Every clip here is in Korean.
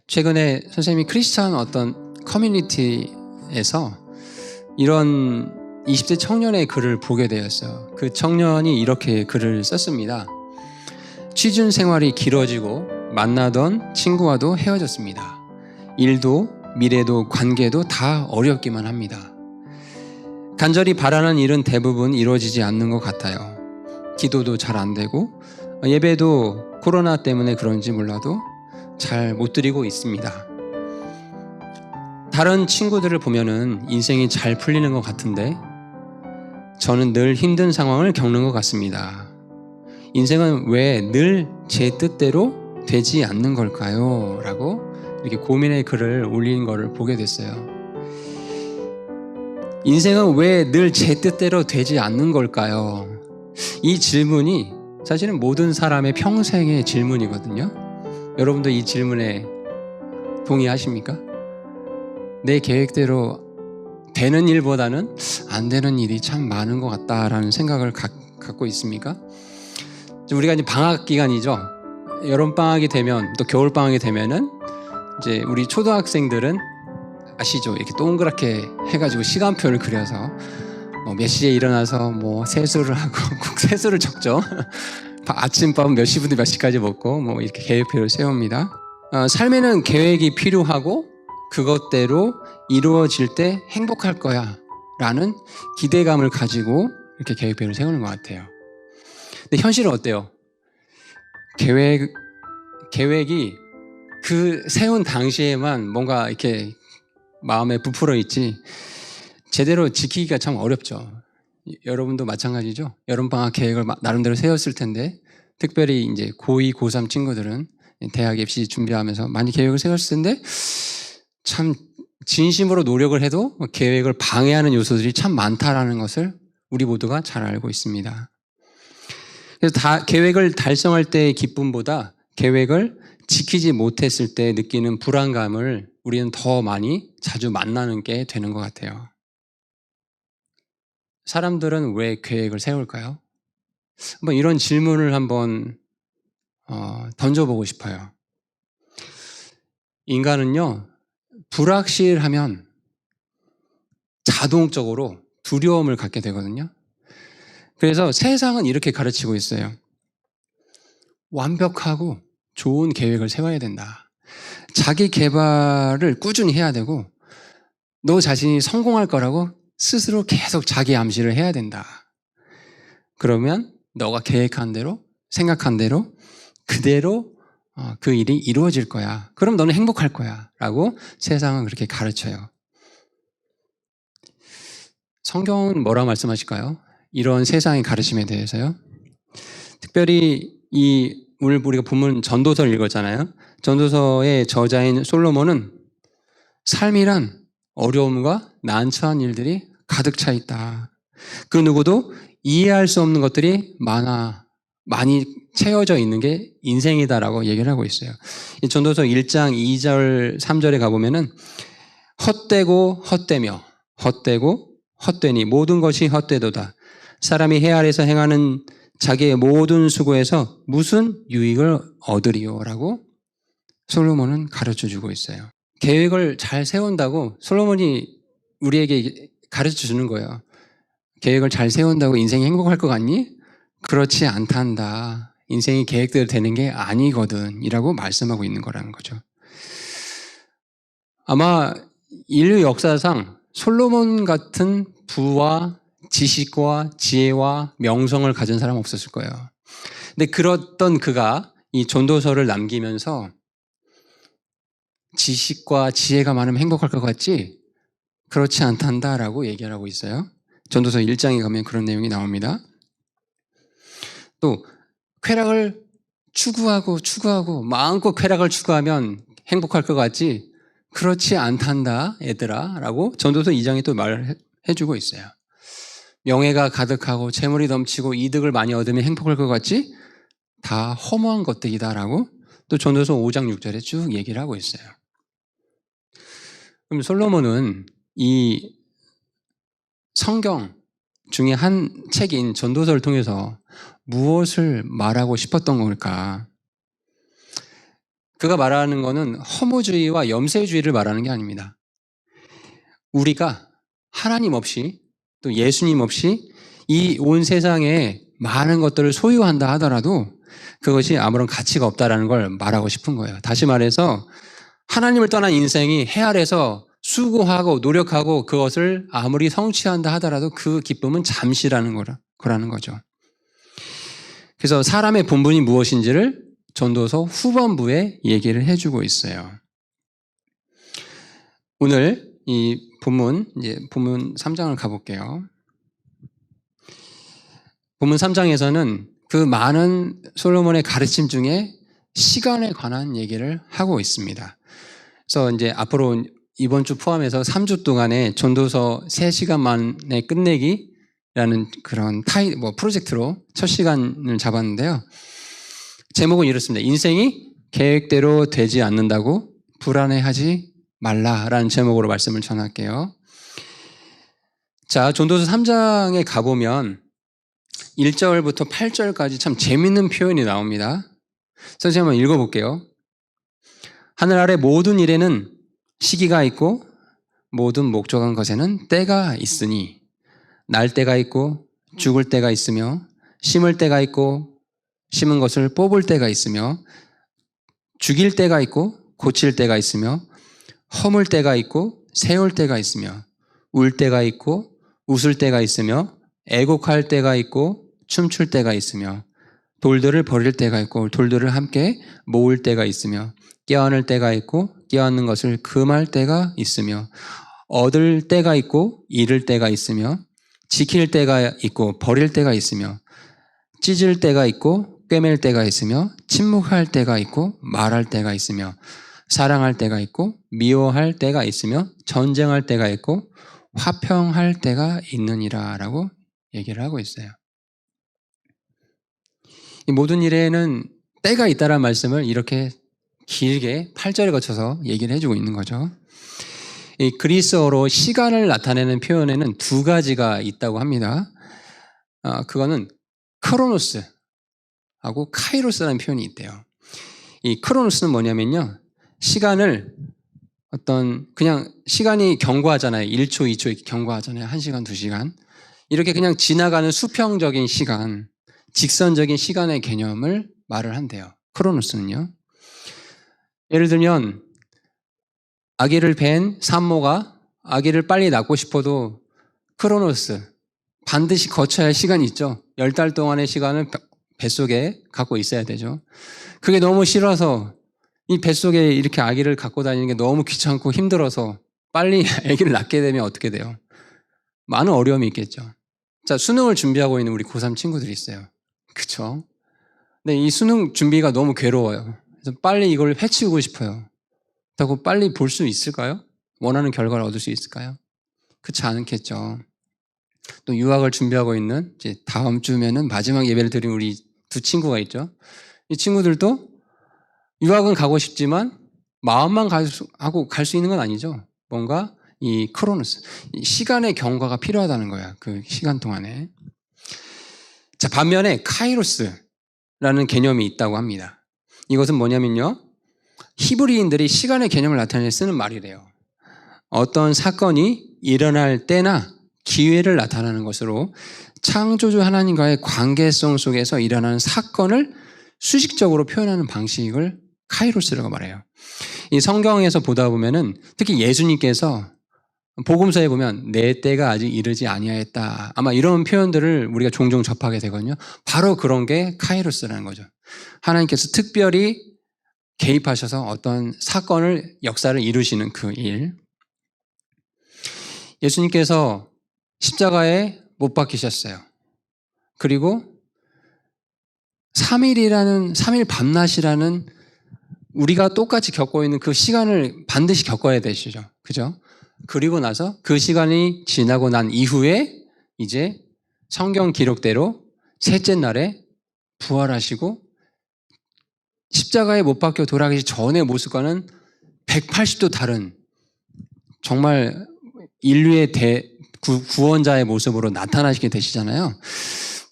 최근에 선생님이 크리스찬 어떤 커뮤니티에서 이런 20대 청년의 글을 보게 되었어요. 그 청년이 이렇게 글을 썼습니다. 취준 생활이 길어지고 만나던 친구와도 헤어졌습니다. 일도 미래도 관계도 다 어렵기만 합니다. 간절히 바라는 일은 대부분 이루어지지 않는 것 같아요. 기도도 잘 안 되고 예배도 코로나 때문에 그런지 몰라도 잘 못 드리고 있습니다. 다른 친구들을 보면은 인생이 잘 풀리는 것 같은데 저는 늘 힘든 상황을 겪는 것 같습니다. 인생은 왜 늘 제 뜻대로 되지 않는 걸까요? 라고 이렇게 고민의 글을 올린 거를 보게 됐어요. 인생은 왜 늘 제 뜻대로 되지 않는 걸까요? 이 질문이 사실은 모든 사람의 평생의 질문이거든요. 여러분도 이 질문에 동의하십니까? 내 계획대로 되는 일보다는 안 되는 일이 참 많은 것 같다라는 생각을 갖고 있습니까? 우리가 이제 방학 기간이죠. 여름방학이 되면 또 겨울방학이 되면은 이제 우리 초등학생들은 아시죠? 이렇게 동그랗게 해가지고 시간표를 그려서 몇 시에 일어나서 세수를 하고 꼭 세수를 적죠. 아침밥은 몇 시부터 몇 시까지 먹고 이렇게 계획표를 세웁니다. 삶에는 계획이 필요하고 그것대로 이루어질 때 행복할 거야 라는 기대감을 가지고 이렇게 계획표를 세우는 것 같아요. 근데 현실은 어때요? 계획이 그 세운 당시에만 뭔가 이렇게 마음에 부풀어 있지 제대로 지키기가 참 어렵죠. 여러분도 마찬가지죠. 여름방학 계획을 나름대로 세웠을 텐데 특별히 이제 고2, 고3 친구들은 대학 입시 준비하면서 많이 계획을 세웠을 텐데 참 진심으로 노력을 해도 계획을 방해하는 요소들이 참 많다라는 것을 우리 모두가 잘 알고 있습니다. 그래서 계획을 달성할 때의 기쁨보다 계획을 지키지 못했을 때 느끼는 불안감을 우리는 더 많이 자주 만나는 게 되는 것 같아요. 사람들은 왜 계획을 세울까요? 이런 질문을 한번 던져보고 싶어요. 인간은요, 불확실하면 자동적으로 두려움을 갖게 되거든요. 그래서 세상은 이렇게 가르치고 있어요. 완벽하고 좋은 계획을 세워야 된다. 자기 개발을 꾸준히 해야 되고 너 자신이 성공할 거라고 스스로 계속 자기 암시를 해야 된다. 그러면 너가 계획한 대로, 생각한 대로 그대로 그 일이 이루어질 거야. 그럼 너는 행복할 거야. 라고 세상은 그렇게 가르쳐요. 성경은 뭐라고 말씀하실까요? 이런 세상의 가르침에 대해서요. 특별히 오늘 우리가 본문 전도서를 읽었잖아요. 전도서의 저자인 솔로몬은 삶이란 어려움과 난처한 일들이 가득 차 있다. 그 누구도 이해할 수 없는 것들이 많이 채워져 있는 게 인생이다라고 얘기를 하고 있어요. 이 전도서 1장 2절 3절에 가보면은 헛되고 헛되며 헛되고 헛되니 모든 것이 헛되도다. 사람이 해 아래서 행하는 자기의 모든 수고에서 무슨 유익을 얻으리요? 라고 솔로몬은 가르쳐주고 있어요. 계획을 잘 세운다고 솔로몬이 우리에게 가르쳐주는 거예요. 계획을 잘 세운다고 인생이 행복할 것 같니? 그렇지 않단다. 인생이 계획대로 되는 게 아니거든 이라고 말씀하고 있는 거라는 거죠. 아마 인류 역사상 솔로몬 같은 부와 지식과 지혜와 명성을 가진 사람은 없었을 거예요. 근데 그랬던 그가 이 전도서를 남기면서 지식과 지혜가 많으면 행복할 것 같지? 그렇지 않단다라고 얘기를 하고 있어요. 전도서 1장에 가면 그런 내용이 나옵니다. 또 쾌락을 추구하고 마음껏 쾌락을 추구하면 행복할 것 같지? 그렇지 않단다 얘들아 라고 전도서 2장에 또 말을 해주고 있어요. 명예가 가득하고 재물이 넘치고 이득을 많이 얻으면 행복할 것 같지? 다 허무한 것들이다 라고 또 전도서 5장 6절에 쭉 얘기를 하고 있어요. 그럼 솔로몬은 이 성경 중에 한 책인 전도서를 통해서 무엇을 말하고 싶었던 걸까? 그가 말하는 것은 허무주의와 염세주의를 말하는 게 아닙니다. 우리가 하나님 없이 또 예수님 없이 이 온 세상에 많은 것들을 소유한다 하더라도 그것이 아무런 가치가 없다라는 걸 말하고 싶은 거예요. 다시 말해서 하나님을 떠난 인생이 해 아래서 수고하고 노력하고 그것을 아무리 성취한다 하더라도 그 기쁨은 잠시라는 거라는 거죠. 그래서 사람의 본분이 무엇인지를 전도서 후반부에 얘기를 해주고 있어요. 오늘 이 본문 3장을 가볼게요. 본문 3장에서는 그 많은 솔로몬의 가르침 중에 시간에 관한 얘기를 하고 있습니다. 그래서 이제 앞으로 이번 주 포함해서 3주 동안에 전도서 3시간 만에 끝내기라는 그런 프로젝트로 첫 시간을 잡았는데요. 제목은 이렇습니다. 인생이 계획대로 되지 않는다고 불안해하지 말라라는 제목으로 말씀을 전할게요. 자, 전도서 3장에 가보면 1절부터 8절까지 참 재밌는 표현이 나옵니다. 선생님 한번 읽어볼게요. 하늘 아래 모든 일에는 시기가 있고 모든 목적한 것에는 때가 있으니 날 때가 있고 죽을 때가 있으며 심을 때가 있고 심은 것을 뽑을 때가 있으며 죽일 때가 있고 고칠 때가 있으며 허물 때가 있고 세울 때가 있으며 울 때가 있고 웃을 때가 있으며 애곡할 때가 있고 춤출 때가 있으며 돌들을 버릴 때가 있고 돌들을 함께 모을 때가 있으며 껴안을 때가 있고 껴안는 것을 금할 때가 있으며 얻을 때가 있고 잃을 때가 있으며 지킬 때가 있고 버릴 때가 있으며 찢을 때가 있고 꿰맬 때가 있으며 침묵할 때가 있고 말할 때가 있으며 사랑할 때가 있고 미워할 때가 있으며 전쟁할 때가 있고 화평할 때가 있느니라 라고 얘기를 하고 있어요. 이 모든 일에는 때가 있다라는 말씀을 이렇게 길게 8절에 거쳐서 얘기를 해주고 있는 거죠. 이 그리스어로 시간을 나타내는 표현에는 두 가지가 있다고 합니다. 그거는 크로노스하고 카이로스라는 표현이 있대요. 이 크로노스는 뭐냐면요. 시간을 그냥 시간이 경과하잖아요. 1초, 2초 이렇게 경과하잖아요. 1시간, 2시간. 이렇게 그냥 지나가는 수평적인 시간, 직선적인 시간의 개념을 말을 한대요. 크로노스는요. 예를 들면 아기를 뵌 산모가 아기를 빨리 낳고 싶어도 크로노스, 반드시 거쳐야 할 시간이 있죠. 10달 동안의 시간을 뱃속에 갖고 있어야 되죠. 그게 너무 싫어서 이 뱃속에 이렇게 아기를 갖고 다니는 게 너무 귀찮고 힘들어서 빨리 아기를 낳게 되면 어떻게 돼요? 많은 어려움이 있겠죠. 자, 수능을 준비하고 있는 우리 고3 친구들이 있어요. 그쵸? 근데 이 수능 준비가 너무 괴로워요. 그래서 빨리 이걸 해치우고 싶어요. 그렇다고 빨리 볼 수 있을까요? 원하는 결과를 얻을 수 있을까요? 그렇지 않겠죠. 또 유학을 준비하고 있는 이제 다음 주면은 마지막 예배를 드린 우리 두 친구가 있죠. 이 친구들도 유학은 가고 싶지만 마음만 하고 갈 수 있는 건 아니죠. 뭔가 이 크로노스, 이 시간의 경과가 필요하다는 거야. 그 시간 동안에. 자, 반면에 카이로스라는 개념이 있다고 합니다. 이것은 뭐냐면요. 히브리인들이 시간의 개념을 나타내 쓰는 말이래요. 어떤 사건이 일어날 때나 기회를 나타내는 것으로 창조주 하나님과의 관계성 속에서 일어나는 사건을 수식적으로 표현하는 방식을 카이로스라고 말해요. 이 성경에서 보다 보면은 특히 예수님께서 복음서에 보면 내 때가 아직 이르지 아니하였다. 아마 이런 표현들을 우리가 종종 접하게 되거든요. 바로 그런 게 카이로스라는 거죠. 하나님께서 특별히 개입하셔서 어떤 사건을, 역사를 이루시는 그 일. 예수님께서 십자가에 못 박히셨어요. 그리고 3일 밤낮이라는 우리가 똑같이 겪고 있는 그 시간을 반드시 겪어야 되시죠. 그죠? 그리고 나서 그 시간이 지나고 난 이후에 이제 성경 기록대로 셋째 날에 부활하시고 십자가에 못 박혀 돌아가시기 전의 모습과는 180도 다른 정말 인류의 구원자의 모습으로 나타나시게 되시잖아요.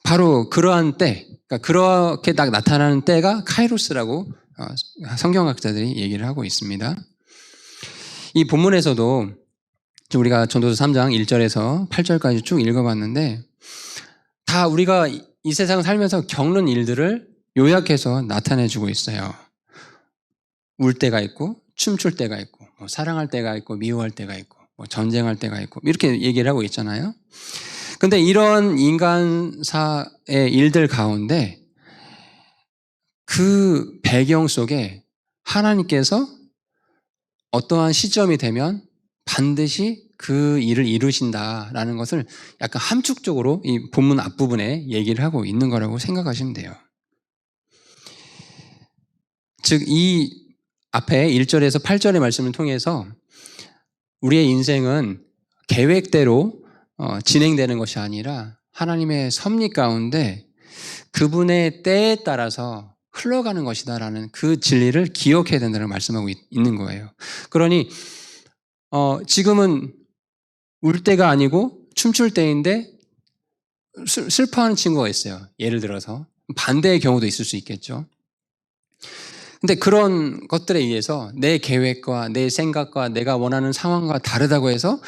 바로 그러한 때, 그러니까 그렇게 딱 나타나는 때가 카이로스라고 성경학자들이 얘기를 하고 있습니다. 이 본문에서도 우리가 전도서 3장 1절에서 8절까지 쭉 읽어봤는데 다 우리가 이 세상 살면서 겪는 일들을 요약해서 나타내주고 있어요. 울 때가 있고 춤출 때가 있고 사랑할 때가 있고 미워할 때가 있고 전쟁할 때가 있고 이렇게 얘기를 하고 있잖아요. 근데 이런 인간사의 일들 가운데 그 배경 속에 하나님께서 어떠한 시점이 되면 반드시 그 일을 이루신다라는 것을 약간 함축적으로 이 본문 앞부분에 얘기를 하고 있는 거라고 생각하시면 돼요. 즉, 이 앞에 1절에서 8절의 말씀을 통해서 우리의 인생은 계획대로 진행되는 것이 아니라 하나님의 섭리 가운데 그분의 때에 따라서 흘러가는 것이다라는 그 진리를 기억해야 된다는 말씀하고 있는 거예요. 그러니 지금은 울 때가 아니고 춤출 때인데 슬퍼하는 친구가 있어요. 예를 들어서 반대의 경우도 있을 수 있겠죠. 근데 그런 것들에 의해서 내 계획과 내 생각과 내가 원하는 상황과 다르다고 해서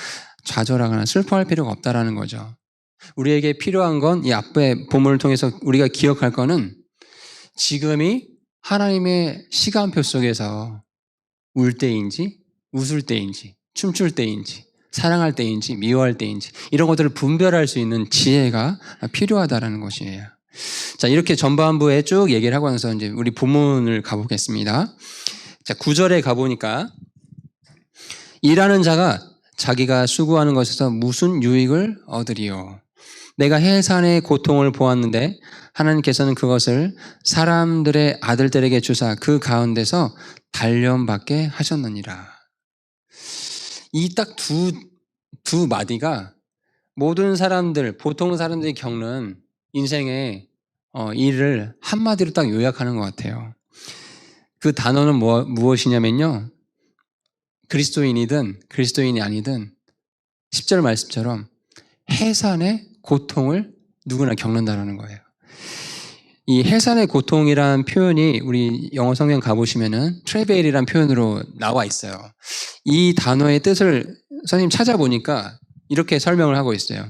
좌절하거나 슬퍼할 필요가 없다라는 거죠. 우리에게 필요한 건 이 앞에 본문을 통해서 우리가 기억할 거는 지금이 하나님의 시간표 속에서 울 때인지 웃을 때인지 춤출 때인지 사랑할 때인지 미워할 때인지 이런 것들을 분별할 수 있는 지혜가 필요하다라는 것이에요. 자, 이렇게 전반부에 쭉 얘기를 하고 나서 이제 우리 본문을 가보겠습니다. 자, 9절에 가보니까 일하는 자가 자기가 수고하는 것에서 무슨 유익을 얻으리요. 내가 해산의 고통을 보았는데 하나님께서는 그것을 사람들의 아들들에게 주사 그 가운데서 단련받게 하셨느니라. 이 딱 두 마디가 모든 사람들, 보통 사람들이 겪는 인생의 일을 한마디로 딱 요약하는 것 같아요. 그 단어는 무엇이냐면요. 그리스도인이든 그리스도인이 아니든 10절 말씀처럼 해산의 고통을 누구나 겪는다는 거예요. 이 해산의 고통이라는 표현이 우리 영어 성경 가보시면은 트래벨이라는 표현으로 나와 있어요. 이 단어의 뜻을 선생님 찾아보니까 이렇게 설명을 하고 있어요.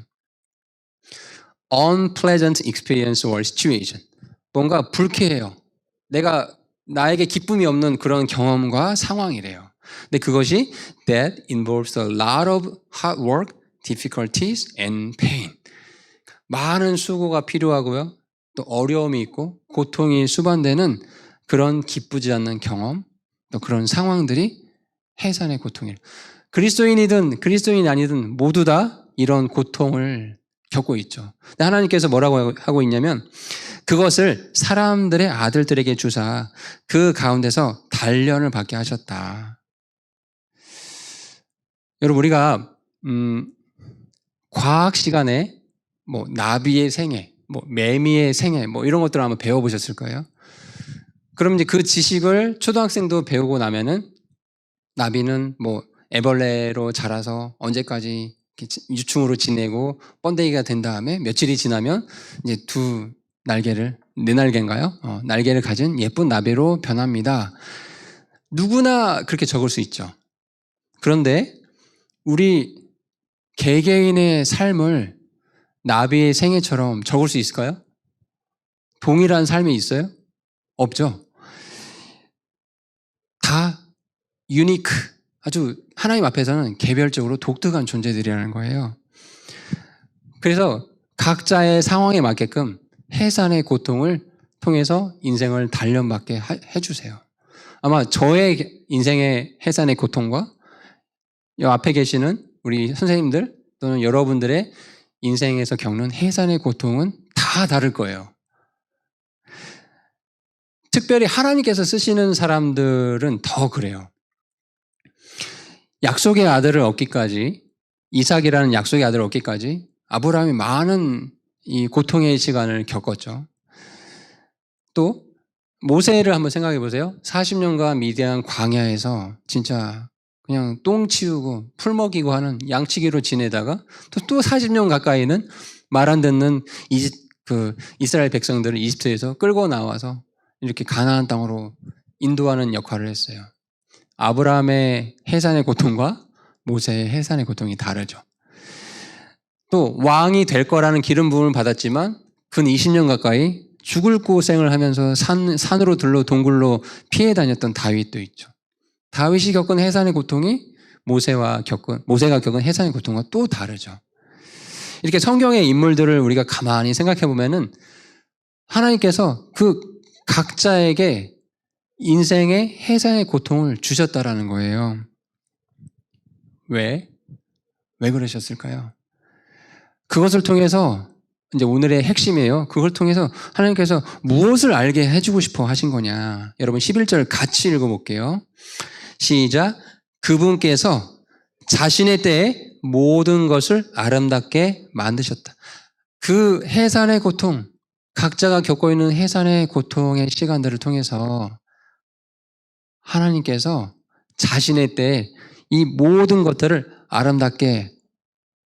Unpleasant experience or situation. 뭔가 불쾌해요. 나에게 기쁨이 없는 그런 경험과 상황이래요. 근데 그것이 that involves a lot of hard work, difficulties and pain. 많은 수고가 필요하고요. 또 어려움이 있고 고통이 수반되는 그런 기쁘지 않는 경험, 또 그런 상황들이 해산의 고통이에요. 그리스도인이든 그리스도인이 아니든 모두 다 이런 고통을 겪고 있죠. 근데 하나님께서 뭐라고 하고 있냐면 그것을 사람들의 아들들에게 주사 그 가운데서 단련을 받게 하셨다. 여러분, 우리가 과학 시간에 나비의 생애, 매미의 생애 이런 것들을 한번 배워보셨을 거예요. 그럼 이제 그 지식을 초등학생도 배우고 나면은 나비는 애벌레로 자라서 언제까지 유충으로 지내고 번데기가 된 다음에 며칠이 지나면 이제 네 날개인가요? 날개를 가진 예쁜 나비로 변합니다. 누구나 그렇게 적을 수 있죠. 그런데 우리 개개인의 삶을 나비의 생애처럼 적을 수 있을까요? 동일한 삶이 있어요? 없죠. 다 유니크, 아주 하나님 앞에서는 개별적으로 독특한 존재들이라는 거예요. 그래서 각자의 상황에 맞게끔 해산의 고통을 통해서 인생을 단련받게 해주세요. 아마 저의 인생의 해산의 고통과 이 앞에 계시는 우리 선생님들 또는 여러분들의 인생에서 겪는 해산의 고통은 다 다를 거예요. 특별히 하나님께서 쓰시는 사람들은 더 그래요. 약속의 아들을 얻기까지, 이삭이라는 약속의 아들을 얻기까지 아브라함이 많은 이 고통의 시간을 겪었죠. 또 모세를 한번 생각해 보세요. 40년간 미디안 광야에서 진짜 그냥 똥 치우고 풀 먹이고 하는 양치기로 지내다가 또 40년 가까이는 말 안 듣는 이스라엘 백성들을 이집트에서 끌고 나와서 이렇게 가나안 땅으로 인도하는 역할을 했어요. 아브라함의 해산의 고통과 모세의 해산의 고통이 다르죠. 또 왕이 될 거라는 기름 부음을 받았지만 근 20년 가까이 죽을 고생을 하면서 산으로 들러 동굴로 피해 다녔던 다윗도 있죠. 다윗이 겪은 해산의 고통이 모세가 겪은 해산의 고통과 또 다르죠. 이렇게 성경의 인물들을 우리가 가만히 생각해 보면은 하나님께서 그 각자에게 인생의 해산의 고통을 주셨다라는 거예요. 왜 그러셨을까요? 그것을 통해서 이제 오늘의 핵심이에요. 그걸 통해서 하나님께서 무엇을 알게 해주고 싶어 하신 거냐. 여러분 11절 같이 읽어볼게요. 시작. 그분께서 자신의 때에 모든 것을 아름답게 만드셨다. 그 해산의 고통, 각자가 겪고 있는 해산의 고통의 시간들을 통해서 하나님께서 자신의 때에 이 모든 것들을 아름답게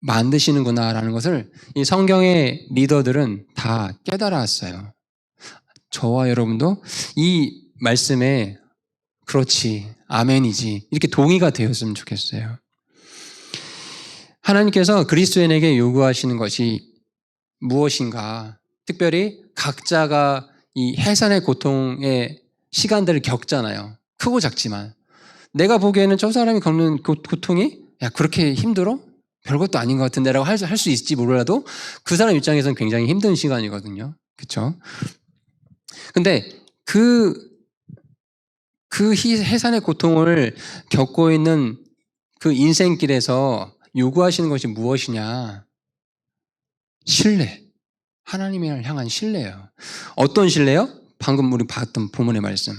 만드시는구나라는 것을 이 성경의 리더들은 다 깨달았어요. 저와 여러분도 이 말씀에 그렇지, 아멘이지 이렇게 동의가 되었으면 좋겠어요. 하나님께서 그리스도인에게 요구하시는 것이 무엇인가? 특별히 각자가 이 해산의 고통의 시간들을 겪잖아요. 크고 작지만 내가 보기에는 저 사람이 겪는 고통이 야 그렇게 힘들어? 별것도 아닌 것 같은데 라고 할 수 있을지 몰라도 그 사람 입장에서는 굉장히 힘든 시간이거든요. 그렇죠? 근데 그 해산의 고통을 겪고 있는 그 인생길에서 요구하시는 것이 무엇이냐? 신뢰. 하나님을 향한 신뢰예요. 어떤 신뢰요? 방금 우리 봤던 본문의 말씀.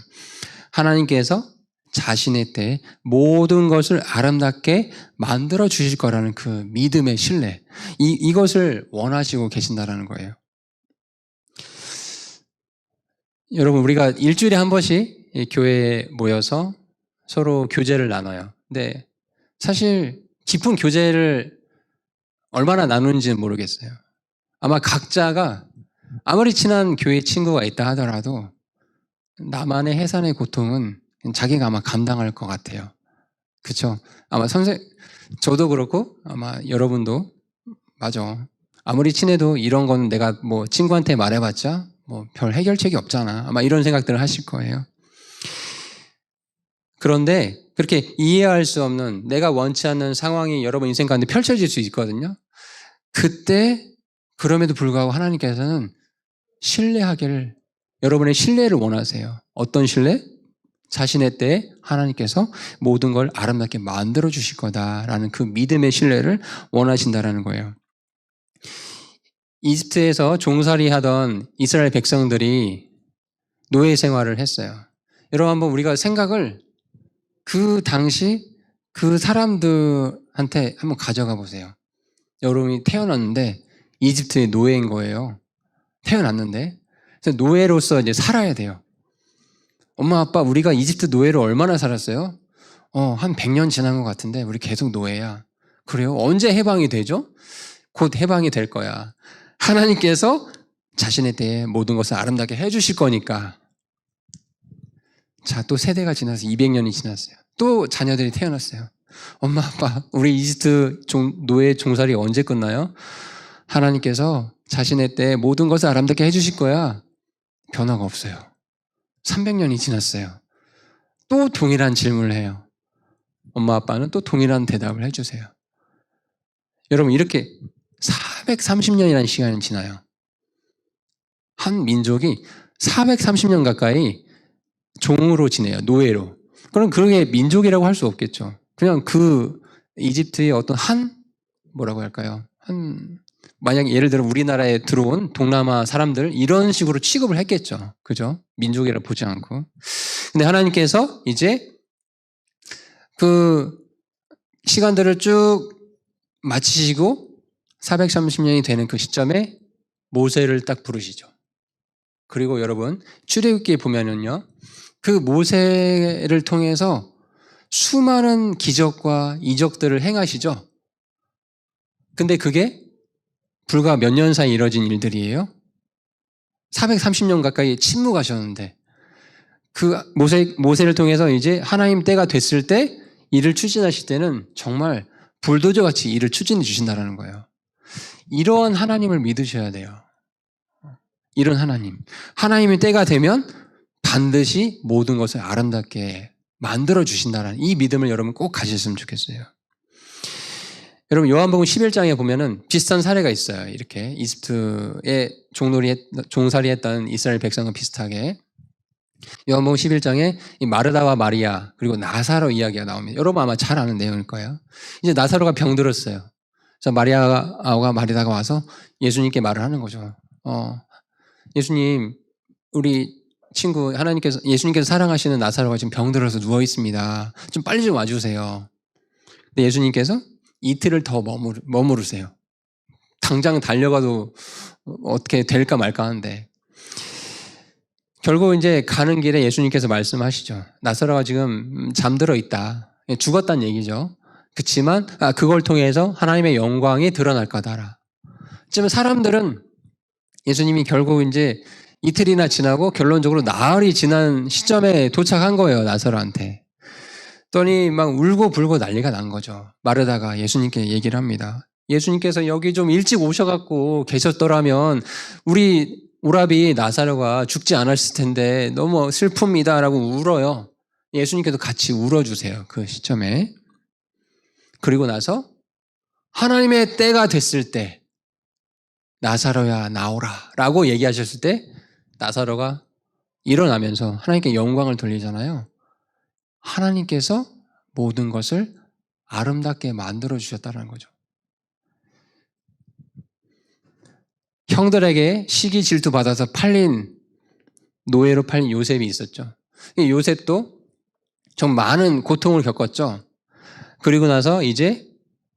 하나님께서 자신의 때에 모든 것을 아름답게 만들어 주실 거라는 그 믿음의 신뢰. 이것을 원하시고 계신다라는 거예요. 여러분, 우리가 일주일에 한 번씩 이 교회에 모여서 서로 교제를 나눠요. 근데 사실 깊은 교제를 얼마나 나누는지는 모르겠어요. 아마 각자가 아무리 친한 교회 친구가 있다 하더라도 나만의 해산의 고통은 자기가 아마 감당할 것 같아요. 그렇죠? 아마 저도 그렇고 아마 여러분도 맞아. 아무리 친해도 이런 거는 내가 뭐 친구한테 말해봤자 뭐 별 해결책이 없잖아. 아마 이런 생각들을 하실 거예요. 그런데 그렇게 이해할 수 없는 내가 원치 않는 상황이 여러분 인생 가운데 펼쳐질 수 있거든요. 그때 그럼에도 불구하고 하나님께서는 신뢰하기를 여러분의 신뢰를 원하세요. 어떤 신뢰? 자신의 때에 하나님께서 모든 걸 아름답게 만들어 주실 거다라는 그 믿음의 신뢰를 원하신다라는 거예요. 이집트에서 종살이 하던 이스라엘 백성들이 노예 생활을 했어요. 여러분 한번 우리가 생각을 그 당시 그 사람들한테 한번 가져가 보세요. 여러분이 태어났는데 이집트의 노예인 거예요. 태어났는데 그래서 노예로서 이제 살아야 돼요. 엄마 아빠 우리가 이집트 노예로 얼마나 살았어요? 한 100년 지난 것 같은데 우리 계속 노예야. 그래요? 언제 해방이 되죠? 곧 해방이 될 거야. 하나님께서 자신에 대해 모든 것을 아름답게 해주실 거니까. 자, 또 세대가 지나서 200년이 지났어요. 또 자녀들이 태어났어요. 엄마 아빠 우리 이집트 노예 종살이 언제 끝나요? 하나님께서 자신의 때에 모든 것을 아름답게 해주실 거야. 변화가 없어요. 300년이 지났어요. 또 동일한 질문을 해요. 엄마 아빠는 또 동일한 대답을 해주세요. 여러분 이렇게 430년이라는 시간이 지나요. 한 민족이 430년 가까이 종으로 지내요. 노예로. 그럼 그게 민족이라고 할 수 없겠죠. 그냥 그 이집트의 어떤 뭐라고 할까요? 만약에 예를 들어 우리나라에 들어온 동남아 사람들 이런 식으로 취급을 했겠죠. 그죠? 민족이라 보지 않고. 근데 하나님께서 이제 그 시간들을 쭉 마치시고 430년이 되는 그 시점에 모세를 딱 부르시죠. 그리고 여러분 출애굽기에 보면은요. 그 모세를 통해서 수많은 기적과 이적들을 행하시죠. 근데 그게 불과 몇 년 사이 이뤄진 일들이에요. 430년 가까이 침묵하셨는데 그 모세를 통해서 이제 하나님 때가 됐을 때 일을 추진하실 때는 정말 불도저 같이 일을 추진해 주신다라는 거예요. 이러한 하나님을 믿으셔야 돼요. 이런 하나님. 하나님의 때가 되면 반드시 모든 것을 아름답게 만들어 주신다는 이 믿음을 여러분 꼭 가지셨으면 좋겠어요. 여러분 요한복음 11장에 보면은 비슷한 사례가 있어요. 이렇게 이집트에 종살이 했던 이스라엘 백성과 비슷하게 요한복음 11장에 이 마르다와 마리아 그리고 나사로 이야기가 나옵니다. 여러분 아마 잘 아는 내용일 거예요. 이제 나사로가 병들었어요. 그래서 마리아와 마리다가 와서 예수님께 말을 하는 거죠. 예수님, 우리 친구 예수님께서 사랑하시는 나사로가 지금 병들어서 누워 있습니다. 좀 빨리 좀 와주세요. 근데 예수님께서 이틀을 더 머무르세요. 당장 달려가도 어떻게 될까 말까 하는데 결국 이제 가는 길에 예수님께서 말씀하시죠. 나사로가 지금 잠들어 있다. 죽었다는 얘기죠. 그렇지만 그걸 통해서 하나님의 영광이 드러날 거다라. 하지만 사람들은 예수님이 결국 이제 이틀이나 지나고 결론적으로 나흘이 지난 시점에 도착한 거예요. 나사로한테. 그랬더니 막 울고 불고 난리가 난 거죠. 마르다가 예수님께 얘기를 합니다. 예수님께서 여기 좀 일찍 오셔갖고 계셨더라면 우리 오라비 나사로가 죽지 않았을 텐데 너무 슬픕니다 라고 울어요. 예수님께서 같이 울어주세요. 그 시점에. 그리고 나서 하나님의 때가 됐을 때 나사로야 나오라 라고 얘기하셨을 때 나사로가 일어나면서 하나님께 영광을 돌리잖아요. 하나님께서 모든 것을 아름답게 만들어 주셨다는 거죠. 형들에게 시기 질투 받아서 노예로 팔린 요셉이 있었죠. 요셉도 좀 많은 고통을 겪었죠. 그리고 나서 이제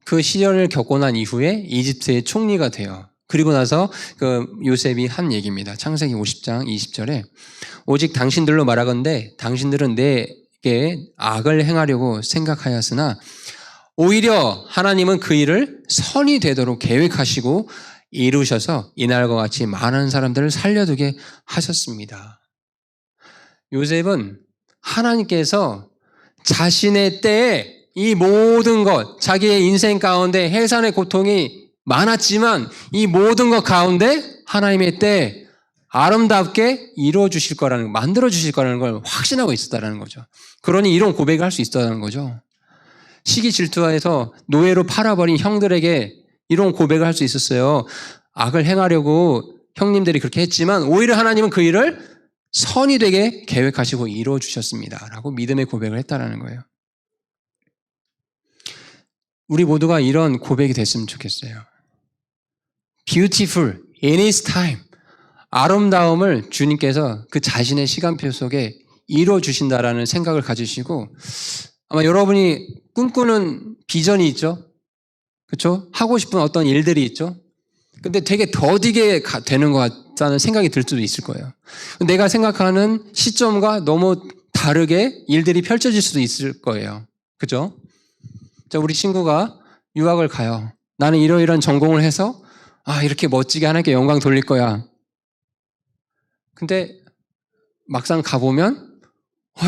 그 시련을 겪고 난 이후에 이집트의 총리가 돼요. 그리고 나서 그 요셉이 한 얘기입니다. 창세기 50장 20절에 오직 당신들로 말하건대 당신들은 내게 악을 행하려고 생각하였으나 오히려 하나님은 그 일을 선이 되도록 계획하시고 이루셔서 이날과 같이 많은 사람들을 살려두게 하셨습니다. 요셉은 하나님께서 자신의 때에 이 모든 것, 자기의 인생 가운데 해산의 고통이 많았지만 이 모든 것 가운데 하나님의 때에 아름답게 이루어 주실 거라는, 만들어 주실 거라는 걸 확신하고 있었다는 거죠. 그러니 이런 고백을 할 수 있었다는 거죠. 시기 질투하에서 노예로 팔아버린 형들에게 이런 고백을 할 수 있었어요. 악을 행하려고 형님들이 그렇게 했지만 오히려 하나님은 그 일을 선이 되게 계획하시고 이루어 주셨습니다. 라고 믿음의 고백을 했다는 거예요. 우리 모두가 이런 고백이 됐으면 좋겠어요. Beautiful in His time. 아름다움을 주님께서 그 자신의 시간표 속에 이루어 주신다라는 생각을 가지시고 아마 여러분이 꿈꾸는 비전이 있죠. 그렇죠? 하고 싶은 어떤 일들이 있죠. 근데 되게 더디게 되는 것 같다는 생각이 들 수도 있을 거예요. 내가 생각하는 시점과 너무 다르게 일들이 펼쳐질 수도 있을 거예요. 그죠? 자, 우리 친구가 유학을 가요. 나는 이러이러한 전공을 해서 이렇게 멋지게 하나님께 영광 돌릴 거야. 근데 막상 가보면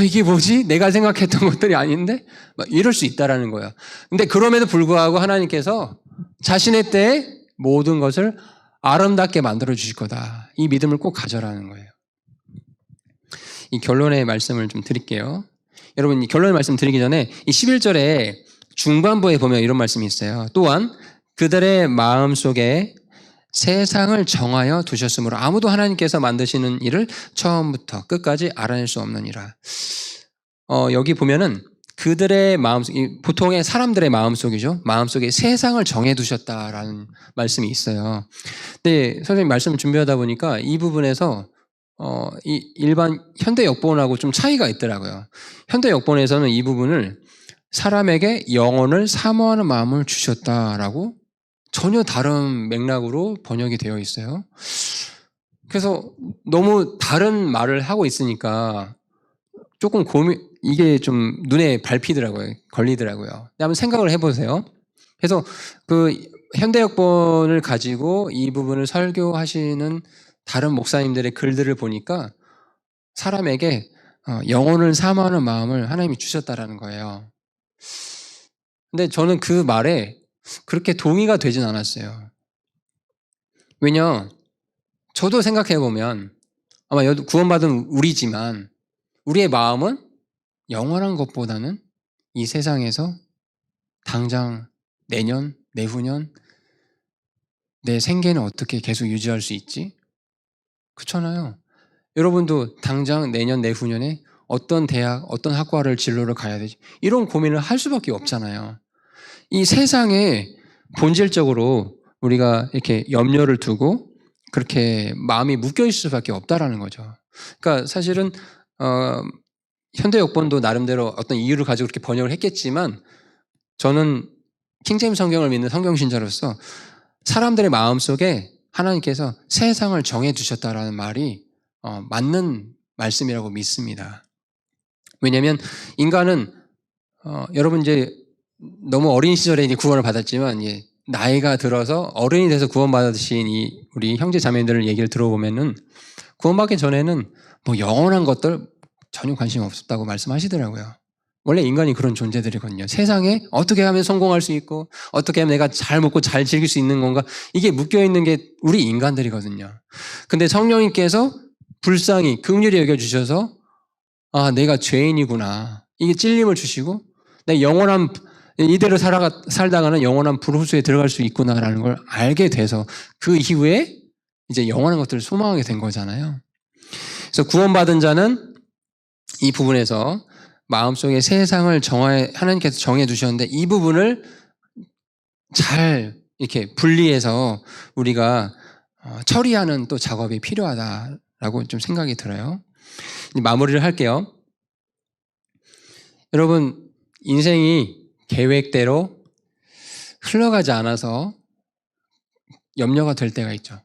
이게 뭐지? 내가 생각했던 것들이 아닌데? 막 이럴 수 있다라는 거예요. 근데 그럼에도 불구하고 하나님께서 자신의 때에 모든 것을 아름답게 만들어 주실 거다. 이 믿음을 꼭 가져라는 거예요. 이 결론의 말씀을 좀 드릴게요. 여러분, 이 결론의 말씀 드리기 전에 이 11절에 중반부에 보면 이런 말씀이 있어요. 또한 그들의 마음속에 세상을 정하여 두셨으므로 아무도 하나님께서 만드시는 일을 처음부터 끝까지 알아낼 수 없느니라. 여기 보면은 그들의 마음속, 보통의 사람들의 마음속이죠. 마음속에 세상을 정해두셨다라는 말씀이 있어요. 근데 선생님 말씀을 준비하다 보니까 이 부분에서 이 일반 현대 역본하고 좀 차이가 있더라고요. 현대 역본에서는 이 부분을 사람에게 영혼을 사모하는 마음을 주셨다라고 전혀 다른 맥락으로 번역이 되어 있어요. 그래서 너무 다른 말을 하고 있으니까 조금 이게 좀 눈에 밟히더라고요. 걸리더라고요. 한번 생각을 해보세요. 그래서 그 현대역본을 가지고 이 부분을 설교하시는 다른 목사님들의 글들을 보니까 사람에게 영혼을 사모하는 마음을 하나님이 주셨다라는 거예요. 근데 저는 그 말에 그렇게 동의가 되진 않았어요. 왜냐, 저도 생각해보면 아마 구원받은 우리지만 우리의 마음은 영원한 것보다는 이 세상에서 당장 내년, 내후년 내 생계는 어떻게 계속 유지할 수 있지? 그렇잖아요. 여러분도 당장 내년, 내후년에 어떤 대학, 어떤 학과를 진로를 가야 되지? 이런 고민을 할 수밖에 없잖아요. 이 세상에 본질적으로 우리가 이렇게 염려를 두고 그렇게 마음이 묶여 있을 수밖에 없다라는 거죠. 그러니까 사실은 현대 역본도 나름대로 어떤 이유를 가지고 그렇게 번역을 했겠지만 저는 킹제임스 성경을 믿는 성경 신자로서 사람들의 마음 속에 하나님께서 세상을 정해 두셨다라는 말이 맞는 말씀이라고 믿습니다. 왜냐하면 인간은 여러분 이제 너무 어린 시절에 이제 구원을 받았지만 나이가 들어서 어른이 돼서 구원받으신 우리 형제 자매들 얘기를 들어보면은 구원받기 전에는 뭐 영원한 것들 전혀 관심 없었다고 말씀하시더라고요. 원래 인간이 그런 존재들이거든요. 세상에 어떻게 하면 성공할 수 있고 어떻게 하면 내가 잘 먹고 잘 즐길 수 있는 건가, 이게 묶여있는 게 우리 인간들이거든요. 근데 성령님께서 불쌍히 긍휼히 여겨주셔서 내가 죄인이구나, 이게 찔림을 주시고 내 영원한 이대로 살다가는 영원한 불호수에 들어갈 수 있구나라는 걸 알게 돼서 그 이후에 이제 영원한 것들을 소망하게 된 거잖아요. 그래서 구원받은 자는 이 부분에서 마음속에 세상을 하나님께서 정해 두셨는데 이 부분을 잘 이렇게 분리해서 우리가 처리하는 또 작업이 필요하다라고 좀 생각이 들어요. 마무리를 할게요. 여러분, 인생이 계획대로 흘러가지 않아서 염려가 될 때가 있죠.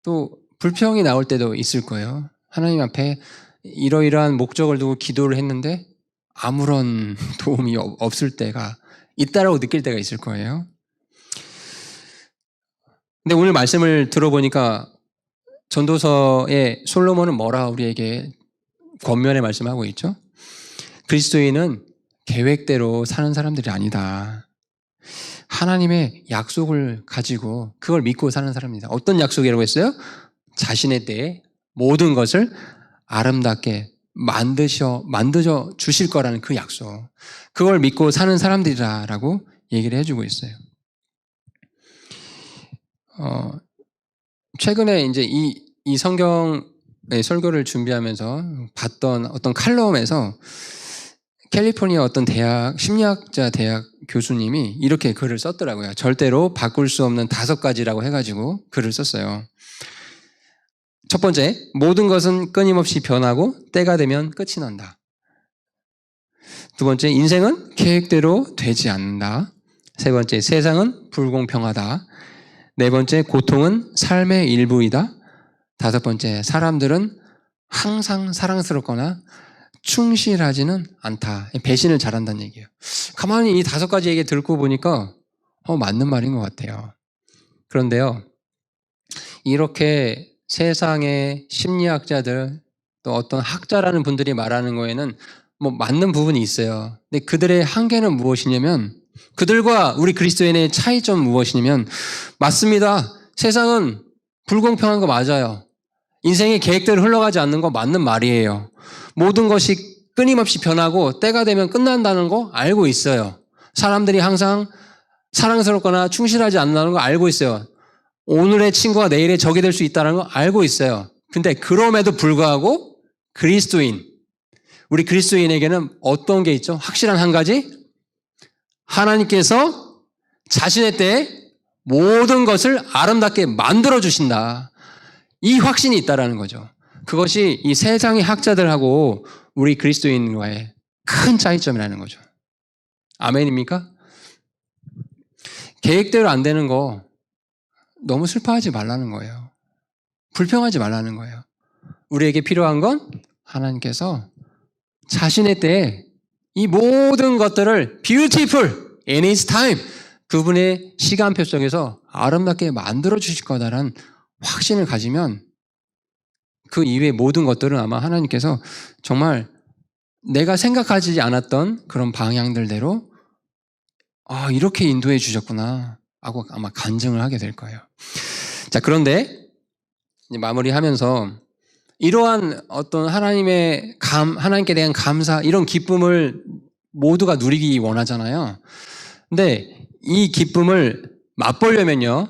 또 불평이 나올 때도 있을 거예요. 하나님 앞에 이러이러한 목적을 두고 기도를 했는데 아무런 도움이 없을 때가 있다라고 느낄 때가 있을 거예요. 근데 오늘 말씀을 들어보니까 전도서의 솔로몬은 뭐라 우리에게 권면의 말씀하고 있죠? 그리스도인은 계획대로 사는 사람들이 아니다. 하나님의 약속을 가지고 그걸 믿고 사는 사람입니다. 어떤 약속이라고 했어요? 자신의 때에 모든 것을 아름답게 만드셔 주실 거라는 그 약속. 그걸 믿고 사는 사람들이라고 얘기를 해주고 있어요. 최근에 이제 이 성경의 설교를 준비하면서 봤던 어떤 칼럼에서 캘리포니아 어떤 대학, 심리학자 대학 교수님이 이렇게 글을 썼더라고요. 절대로 바꿀 수 없는 5가지라고 해가지고 글을 썼어요. 첫 번째, 모든 것은 끊임없이 변하고 때가 되면 끝이 난다. 두 번째, 인생은 계획대로 되지 않는다. 세 번째, 세상은 불공평하다. 네 번째, 고통은 삶의 일부이다. 다섯 번째, 사람들은 항상 사랑스럽거나 충실하지는 않다. 배신을 잘한다는 얘기예요. 가만히 이 5가지 얘기 듣고 보니까 맞는 말인 것 같아요. 그런데요, 이렇게 세상의 심리학자들 또 어떤 학자라는 분들이 말하는 거에는 뭐 맞는 부분이 있어요. 근데 그들의 한계는 무엇이냐면, 그들과 우리 그리스도인의 차이점은 무엇이냐면, 맞습니다. 세상은 불공평한 거 맞아요. 인생의 계획대로 흘러가지 않는 거 맞는 말이에요. 모든 것이 끊임없이 변하고 때가 되면 끝난다는 거 알고 있어요. 사람들이 항상 사랑스럽거나 충실하지 않는다는 거 알고 있어요. 오늘의 친구가 내일의 적이 될 수 있다는 거 알고 있어요. 근데 그럼에도 불구하고 우리 그리스도인에게는 어떤 게 있죠? 확실한 한 가지? 하나님께서 자신의 때에 모든 것을 아름답게 만들어주신다. 이 확신이 있다라는 거죠. 그것이 이 세상의 학자들하고 우리 그리스도인과의 큰 차이점이라는 거죠. 아멘입니까? 계획대로 안 되는 거 너무 슬퍼하지 말라는 거예요. 불평하지 말라는 거예요. 우리에게 필요한 건 하나님께서 자신의 때에 이 모든 것들을 beautiful in His time, 그분의 시간표 속에서 아름답게 만들어 주실 거다라는 확신을 가지면 그 이외의 모든 것들은 아마 하나님께서 정말 내가 생각하지 않았던 그런 방향들대로 이렇게 인도해 주셨구나 하고 아마 간증을 하게 될 거예요. 자, 그런데 이제 마무리하면서 이러한 어떤 하나님께 대한 감사, 이런 기쁨을 모두가 누리기 원하잖아요. 근데 이 기쁨을 맛보려면요,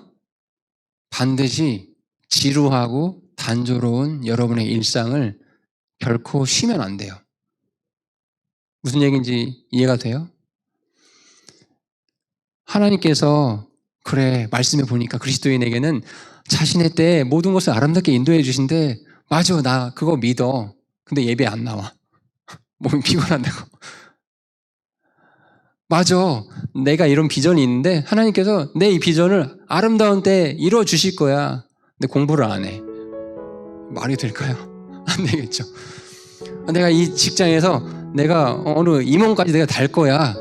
반드시 지루하고 단조로운 여러분의 일상을 결코 쉬면 안 돼요. 무슨 얘기인지 이해가 돼요? 하나님께서 그래, 말씀해 보니까 그리스도인에게는 자신의 때에 모든 것을 아름답게 인도해 주신데, 맞아, 나 그거 믿어. 근데 예배 안 나와. 몸이 피곤한다고. 맞아, 내가 이런 비전이 있는데 하나님께서 내 이 비전을 아름다운 때에 이루어 주실 거야. 근데 공부를 안 해. 말이 될까요? 안 되겠죠. 내가 이 직장에서 내가 어느 임원까지 내가 달 거야.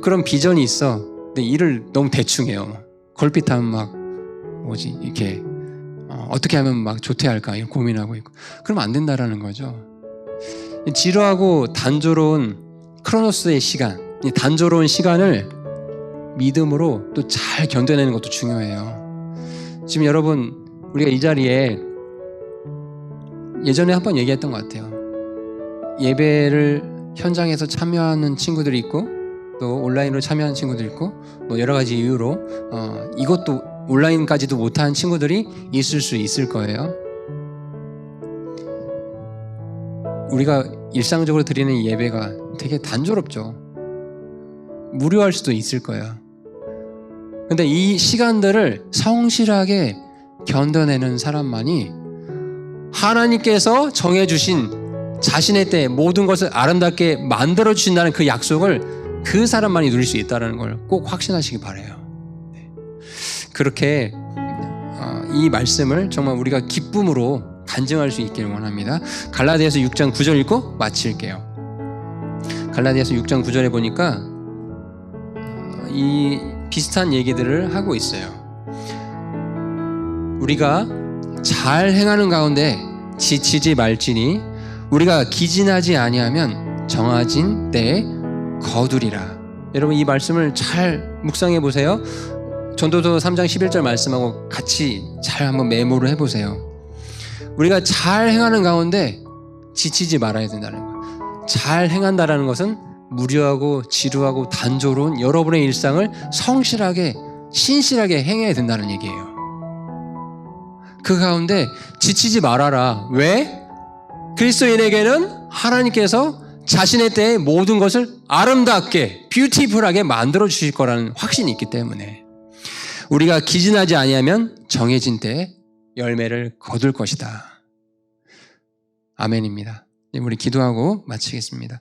그런 비전이 있어. 근데 일을 너무 대충 해요. 걸핏하면 막 이렇게 어떻게 하면 막 조퇴할까 이런 고민하고 있고. 그러면 안 된다라는 거죠. 지루하고 단조로운 크로노스의 시간, 이 단조로운 시간을 믿음으로 또 잘 견뎌내는 것도 중요해요. 지금 여러분, 우리가 이 자리에 예전에 한번 얘기했던 것 같아요. 예배를 현장에서 참여하는 친구들이 있고, 또 온라인으로 참여하는 친구들이 있고, 뭐 여러 가지 이유로 이것도 온라인까지도 못한 친구들이 있을 수 있을 거예요. 우리가 일상적으로 드리는 예배가 되게 단조롭죠. 무료할 수도 있을 거예요. 근데 이 시간들을 성실하게 견뎌내는 사람만이 하나님께서 정해주신 자신의 때에 모든 것을 아름답게 만들어주신다는 그 약속을 그 사람만이 누릴 수 있다는 걸 꼭 확신하시기 바라요. 그렇게 이 말씀을 정말 우리가 기쁨으로 간증할 수 있기를 원합니다. 갈라디아서 6장 9절 읽고 마칠게요. 갈라디아서 6장 9절에 보니까 이 비슷한 얘기들을 하고 있어요. 우리가 잘 행하는 가운데 지치지 말지니 우리가 기진하지 아니하면 정하진 때에 거두리라. 여러분, 이 말씀을 잘 묵상해 보세요. 전도서 3장 11절 말씀하고 같이 잘 한번 메모를 해보세요. 우리가 잘 행하는 가운데 지치지 말아야 된다는 거예요. 잘 행한다는 것은 무료하고 지루하고 단조로운 여러분의 일상을 성실하게 신실하게 행해야 된다는 얘기예요. 그 가운데 지치지 말아라. 왜? 그리스도인에게는 하나님께서 자신의 때에 모든 것을 아름답게 뷰티풀하게 만들어 주실 거라는 확신이 있기 때문에 우리가 기진하지 아니하면 정해진 때에 열매를 거둘 것이다. 아멘입니다. 우리 기도하고 마치겠습니다.